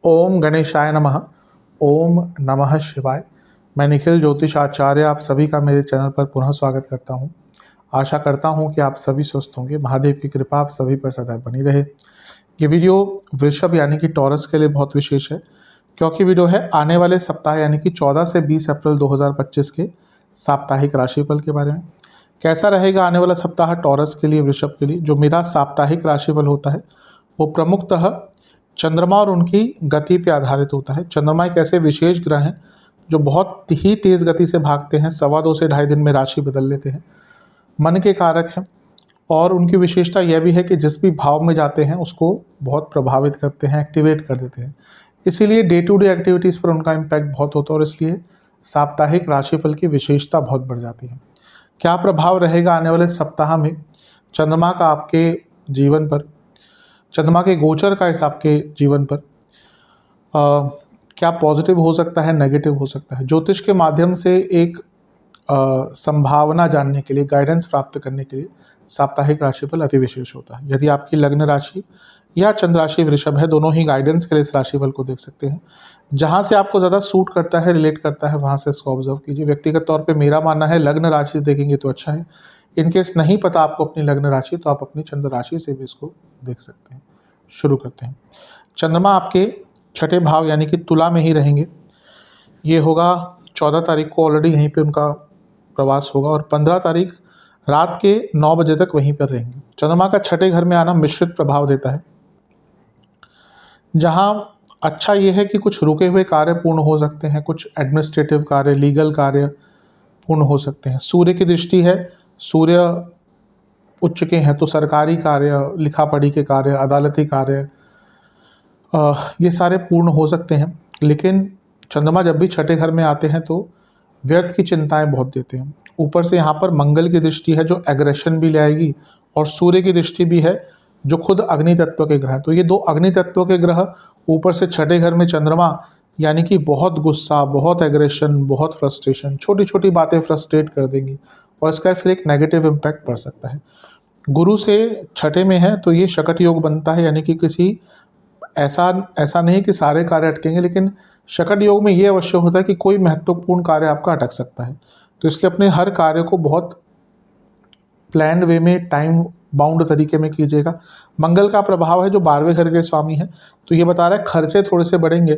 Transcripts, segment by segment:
ओम गणेशाय नमः। ओम नमः शिवाय। मैं निखिल ज्योतिष आचार्य आप सभी का मेरे चैनल पर पुनः स्वागत करता हूं। आशा करता हूं कि आप सभी स्वस्थ होंगे। महादेव की कृपा आप सभी पर सदैव बनी रहे। ये वीडियो वृषभ यानी कि टॉरस के लिए बहुत विशेष है, क्योंकि वीडियो है आने वाले सप्ताह यानी कि 14 से 20 अप्रैल 2025 के साप्ताहिक राशिफल के बारे में। कैसा रहेगा आने वाला सप्ताह टॉरस के लिए, वृषभ के लिए। जो मेरा साप्ताहिक राशिफल होता है वो प्रमुखतः चंद्रमा और उनकी गति पे आधारित होता है। चंद्रमा एक ऐसे विशेष ग्रह हैं जो बहुत ही तेज़ गति से भागते हैं, 2.25 से 2.5 दिन में राशि बदल लेते हैं, मन के कारक हैं। और उनकी विशेषता यह भी है कि जिस भी भाव में जाते हैं उसको बहुत प्रभावित करते हैं, एक्टिवेट कर देते हैं। इसीलिए डे टू डे एक्टिविटीज़ पर उनका इम्पैक्ट बहुत होता है और इसलिए साप्ताहिक राशिफल की विशेषता बहुत बढ़ जाती है। क्या प्रभाव रहेगा आने वाले सप्ताह में चंद्रमा का आपके जीवन पर, चंद्रमा के गोचर का इस आपके जीवन पर क्या पॉजिटिव हो सकता है, नेगेटिव हो सकता है। ज्योतिष के माध्यम से एक संभावना जानने के लिए, गाइडेंस प्राप्त करने के लिए साप्ताहिक राशिफल अति विशेष होता है। यदि आपकी लग्न राशि या चंद्र राशि वृषभ है, दोनों ही गाइडेंस के लिए इस राशिफल को देख सकते हैं। जहाँ से आपको ज़्यादा सूट करता है, रिलेट करता है, वहाँ से इसको ऑब्जर्व कीजिए। व्यक्तिगत तौर पे मेरा मानना है लग्न राशि से देखेंगे तो अच्छा है। इनकेस नहीं पता आपको अपनी लग्न राशि, तो आप अपनी चंद्र राशि से भी इसको देख सकते हैं। शुरू करते हैं। चंद्रमा आपके छठे भाव यानी कि तुला में ही रहेंगे। ये होगा 14 तारीख को, ऑलरेडी यहीं पे उनका प्रवास होगा और 15 तारीख रात के 9 बजे तक वहीं पर रहेंगे। चंद्रमा का छठे घर में आना मिश्रित प्रभाव देता है। जहाँ अच्छा ये है कि कुछ रुके हुए कार्य पूर्ण हो सकते हैं, कुछ एडमिनिस्ट्रेटिव कार्य, लीगल कार्य पूर्ण हो सकते हैं। सूर्य की दृष्टि है, सूर्य उच्च के हैं तो सरकारी कार्य, लिखा पढ़ी के कार्य, अदालती कार्य, ये सारे पूर्ण हो सकते हैं। लेकिन चंद्रमा जब भी छठे घर में आते हैं तो व्यर्थ की चिंताएं बहुत देते हैं। ऊपर से यहाँ पर मंगल की दृष्टि है जो एग्रेशन भी लाएगी, और सूर्य की दृष्टि भी है जो खुद अग्नि तत्व के ग्रह हैं। तो ये दो अग्नि तत्व के ग्रह ऊपर से छठे घर में चंद्रमा, यानी कि बहुत गुस्सा, बहुत एग्रेशन, बहुत फ्रस्ट्रेशन, छोटी छोटी बातें फ्रस्ट्रेट कर देंगी और इसका फिर एक नेगेटिव इम्पैक्ट पड़ सकता है। गुरु से छठे में है तो ये शकट योग बनता है, यानी कि किसी ऐसा नहीं कि सारे कार्य अटकेंगे, लेकिन शकट योग में ये अवश्य होता है कि कोई महत्वपूर्ण कार्य आपका अटक सकता है। तो इसलिए अपने हर कार्य को बहुत प्लान्ड वे में, टाइम बाउंड तरीके में कीजिएगा। मंगल का प्रभाव है जो 12वें घर के स्वामी है, तो ये बता रहा है खर्चे थोड़े से बढ़ेंगे,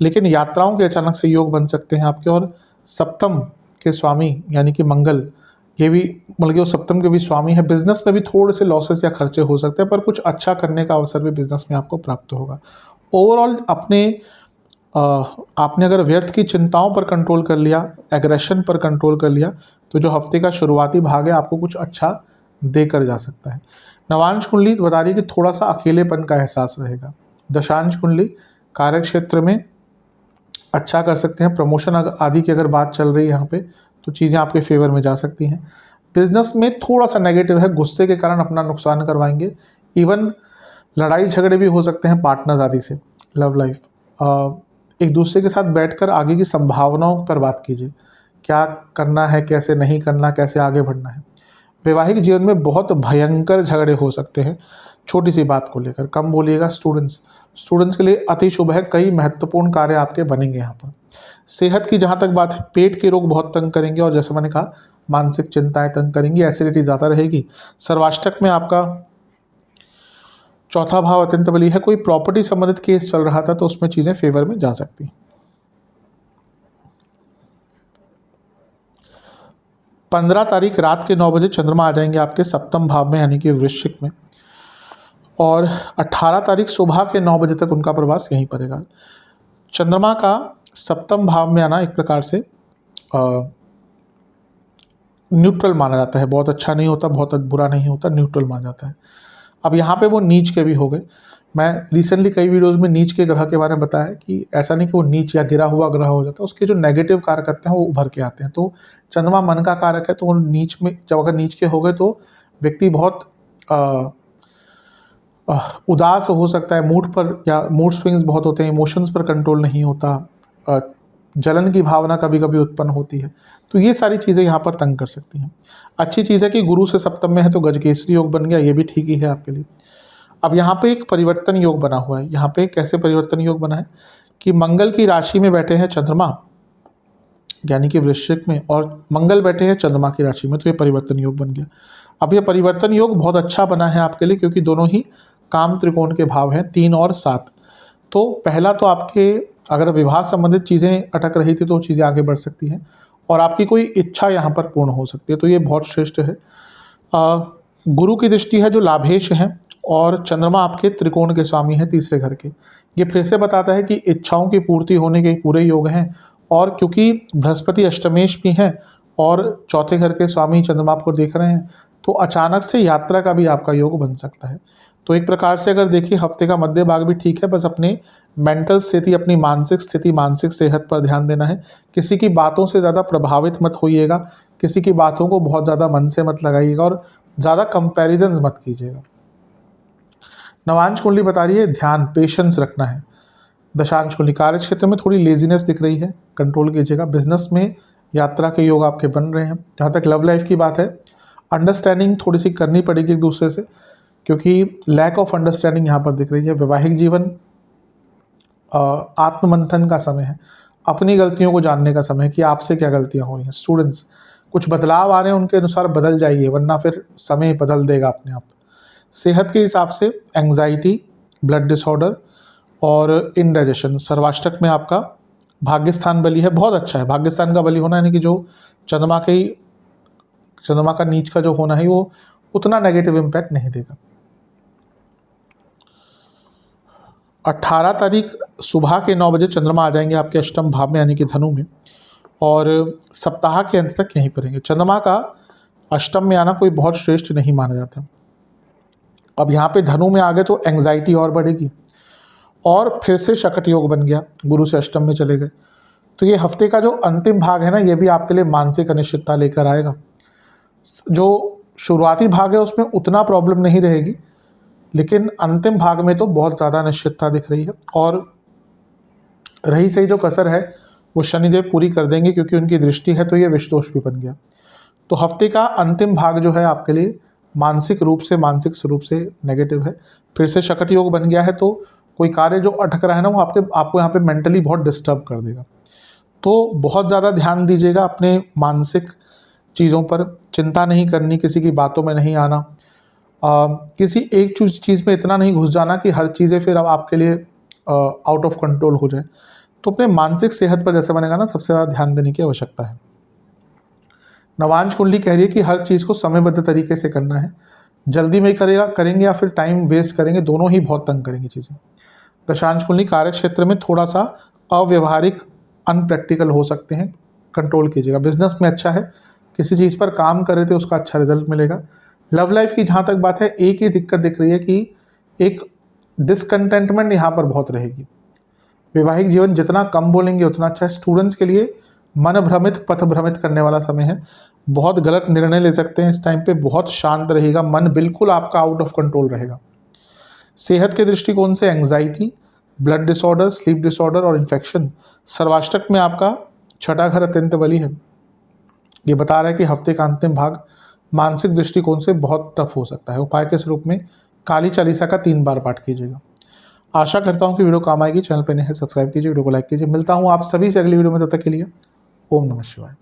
लेकिन यात्राओं के अचानक से योग बन सकते हैं आपके। और सप्तम के स्वामी यानी कि मंगल, ये भी मतलब कि वो सप्तम के भी स्वामी है। बिजनेस में भी थोड़े से लॉसेस या खर्चे हो सकते हैं, पर कुछ अच्छा करने का अवसर भी बिजनेस में आपको प्राप्त होगा। ओवरऑल आपने अगर व्यर्थ की चिंताओं पर कंट्रोल कर लिया, एग्रेशन पर कंट्रोल कर लिया, तो जो हफ्ते का शुरुआती भाग है आपको कुछ अच्छा देकर जा सकता है। नवांश कुंडली बता रही है कि थोड़ा सा अकेलेपन का एहसास रहेगा। दशांश कुंडली कार्य क्षेत्र में अच्छा कर सकते हैं। प्रमोशन आदि की अगर बात चल रही है यहाँ पे, तो चीज़ें आपके फेवर में जा सकती हैं। बिजनेस में थोड़ा सा नेगेटिव है, गुस्से के कारण अपना नुकसान करवाएंगे। इवन लड़ाई झगड़े भी हो सकते हैं पार्टनर्स आदि से। लव लाइफ, एक दूसरे के साथ बैठकर आगे की संभावनाओं पर बात कीजिए, क्या करना है, कैसे नहीं करना, कैसे आगे बढ़ना है। वैवाहिक जीवन में बहुत भयंकर झगड़े हो सकते हैं छोटी सी बात को लेकर, कम बोलिएगा। स्टूडेंट्स के लिए अति शुभ है, कई महत्वपूर्ण कार्य आपके बनेंगे यहाँ पर। सेहत की जहाँ तक बात है, पेट के रोग बहुत तंग करेंगे और जैसे मैंने कहा मानसिक चिंताएं तंग करेंगी, एसिडिटी ज़्यादा रहेगी। सर्वाष्टक में आपका चौथा भाव अत्यंत बली है। कोई प्रॉपर्टी संबंधित केस चल रहा था तो उसमें चीज़ें फेवर में जा सकती हैं। 15 तारीख रात के 9 बजे चंद्रमा आ जाएंगे आपके सप्तम भाव में यानी कि वृश्चिक में, और 18 तारीख सुबह के 9 बजे तक उनका प्रवास यहीं पड़ेगा। चंद्रमा का सप्तम भाव में आना एक प्रकार से न्यूट्रल माना जाता है। बहुत अच्छा नहीं होता, बहुत बुरा नहीं होता, न्यूट्रल माना जाता है। अब यहाँ पे वो नीच के भी हो गए। मैं रिसेंटली कई वीडियोस में नीच के ग्रह के बारे में बताया कि ऐसा नहीं कि वो नीच या गिरा हुआ ग्रह हो जाता है, उसके जो नेगेटिव कारक करते हैं वो उभर के आते हैं। तो चंद्रमा मन का कारक है, तो वो नीच में जब अगर नीच के हो गए तो व्यक्ति बहुत उदास हो सकता है, मूड पर या मूड स्विंग्स बहुत होते हैं, इमोशंस पर कंट्रोल नहीं होता, जलन की भावना कभी कभी उत्पन्न होती है। तो ये सारी चीज़ें यहाँ पर तंग कर सकती हैं। अच्छी चीज़ है कि गुरु से सप्तम में है तो गजकेसरी योग बन गया, ये भी ठीक ही है आपके लिए। अब यहाँ पे एक परिवर्तन योग बना हुआ है। यहाँ पे कैसे परिवर्तन योग बना है कि मंगल की राशि में बैठे हैं चंद्रमा, यानी कि वृश्चिक में, और मंगल बैठे हैं चंद्रमा की राशि में, तो ये परिवर्तन योग बन गया। अब ये परिवर्तन योग बहुत अच्छा बना है आपके लिए, क्योंकि दोनों ही काम त्रिकोण के भाव हैं, 3 और 7। तो पहला तो आपके अगर विवाह संबंधित चीज़ें अटक रही थी तो चीज़ें आगे बढ़ सकती हैं, और आपकी कोई इच्छा यहाँ पर पूर्ण हो सकती है, तो ये बहुत श्रेष्ठ है। गुरु की दृष्टि है जो लाभेश है, और चंद्रमा आपके त्रिकोण के स्वामी हैं, तीसरे घर के। ये फिर से बताता है कि इच्छाओं की पूर्ति होने के पूरे योग हैं, और क्योंकि बृहस्पति अष्टमेश भी हैं और चौथे घर के स्वामी चंद्रमा आपको देख रहे हैं, तो अचानक से यात्रा का भी आपका योग बन सकता है। तो एक प्रकार से अगर देखिए हफ्ते का मध्य भाग भी ठीक है, बस अपने मेंटल स्थिति, अपनी मानसिक स्थिति, मानसिक सेहत पर ध्यान देना है। किसी की बातों से ज़्यादा प्रभावित मत होइएगा, किसी की बातों को बहुत ज़्यादा मन से मत लगाइएगा, और ज़्यादा कंपैरिजन्स मत कीजिएगा। नवांश कुंडली बता रही है ध्यान, पेशेंस रखना है। दशांश कुंडली कार्य क्षेत्र में थोड़ी लेजीनेस दिख रही है, कंट्रोल कीजिएगा। बिजनेस में यात्रा के योग आपके बन रहे हैं। जहाँ तक लव लाइफ की बात है, अंडरस्टैंडिंग थोड़ी सी करनी पड़ेगी एक दूसरे से, क्योंकि लैक ऑफ अंडरस्टैंडिंग यहाँ पर दिख रही है। वैवाहिक जीवन आत्ममंथन का समय है, अपनी गलतियों को जानने का समय है कि आपसे क्या गलतियाँ हो रही हैं। स्टूडेंट्स, कुछ बदलाव आ रहे हैं, उनके अनुसार बदल जाइए, वरना फिर समय बदल देगा अपने आप। सेहत के हिसाब से एंग्जाइटी, ब्लड डिसऑर्डर और इंडाइजेशन। सर्वाष्टक में आपका भाग्यस्थान बली है, बहुत अच्छा है। भाग्यस्थान का बली होना यानी कि जो चंद्रमा का नीच का जो होना है वो उतना नेगेटिव इम्पैक्ट नहीं देगा। 18 तारीख सुबह के 9 बजे चंद्रमा आ जाएंगे आपके अष्टम भाव में, यानी कि धनु में, और सप्ताह के अंत तक यहीं पर रहेंगे। चंद्रमा का अष्टम में आना कोई बहुत श्रेष्ठ नहीं माना जाता। अब यहाँ पे धनु में आ गए तो एंग्जाइटी और बढ़ेगी, और फिर से शकट योग बन गया, गुरु से अष्टम में चले गए। तो ये हफ्ते का जो अंतिम भाग है ना, ये भी आपके लिए मानसिक अनिश्चितता लेकर आएगा। जो शुरुआती भाग है उसमें उतना प्रॉब्लम नहीं रहेगी, लेकिन अंतिम भाग में तो बहुत ज़्यादा अनिश्चितता दिख रही है, और रही सही जो कसर है वो शनिदेव पूरी कर देंगे, क्योंकि उनकी दृष्टि है, तो ये विष दोष भी बन गया। तो हफ्ते का अंतिम भाग जो है आपके लिए मानसिक स्वरूप से नेगेटिव है। फिर से शकट योग बन गया है, तो कोई कार्य जो अटक रहा है ना, वो आपको यहाँ पे मेंटली बहुत डिस्टर्ब कर देगा। तो बहुत ज़्यादा ध्यान दीजिएगा अपने मानसिक चीज़ों पर, चिंता नहीं करनी, किसी की बातों में नहीं आना, किसी एक चीज़ में इतना नहीं घुस जाना कि हर चीज़ें फिर अब आपके लिए आउट ऑफ कंट्रोल हो जाए। तो अपने मानसिक सेहत पर जैसे बनेगा ना, सबसे ज़्यादा ध्यान देने की आवश्यकता है। नवांश कुंडली कह रही है कि हर चीज़ को समयबद्ध तरीके से करना है। जल्दी में करेंगे या फिर टाइम वेस्ट करेंगे, दोनों ही बहुत तंग करेंगी चीज़ें। दशांश कुंडली कार्य क्षेत्र में थोड़ा सा अव्यवहारिक, अनप्रैक्टिकल हो सकते हैं, कंट्रोल कीजिएगा। बिजनेस में अच्छा है, किसी चीज़ पर काम कर रहे थे उसका अच्छा रिजल्ट मिलेगा। लव लाइफ की जहाँ तक बात है, एक ही दिक्कत दिख रही है कि एक डिसकंटेंटमेंट यहाँ पर बहुत रहेगी। वैवाहिक जीवन जितना कम बोलेंगे उतना अच्छा है। स्टूडेंट्स के लिए मन भ्रमित, पथ भ्रमित करने वाला समय है, बहुत गलत निर्णय ले सकते हैं इस टाइम पे। बहुत शांत रहेगा मन, बिल्कुल आपका आउट ऑफ कंट्रोल रहेगा। सेहत के दृष्टिकोण से anxiety, blood disorder, sleep disorder और इन्फेक्शन। सर्वाष्टक में आपका छठा घर अत्यंत बली है। ये बता रहा है कि हफ्ते का अंतिम भाग मानसिक दृष्टिकोण से बहुत टफ हो सकता है। उपाय के स्वरूप में काली चालीसा का 3 बार पाठ कीजिएगा। आशा करता हूँ कि वीडियो काम आएगी। चैनल पर नए हैं सब्सक्राइब कीजिए, वीडियो को लाइक कीजिए। मिलता हूँ आप सभी से अगली वीडियो में, तब तक के लिए ओम नमः शिवाय।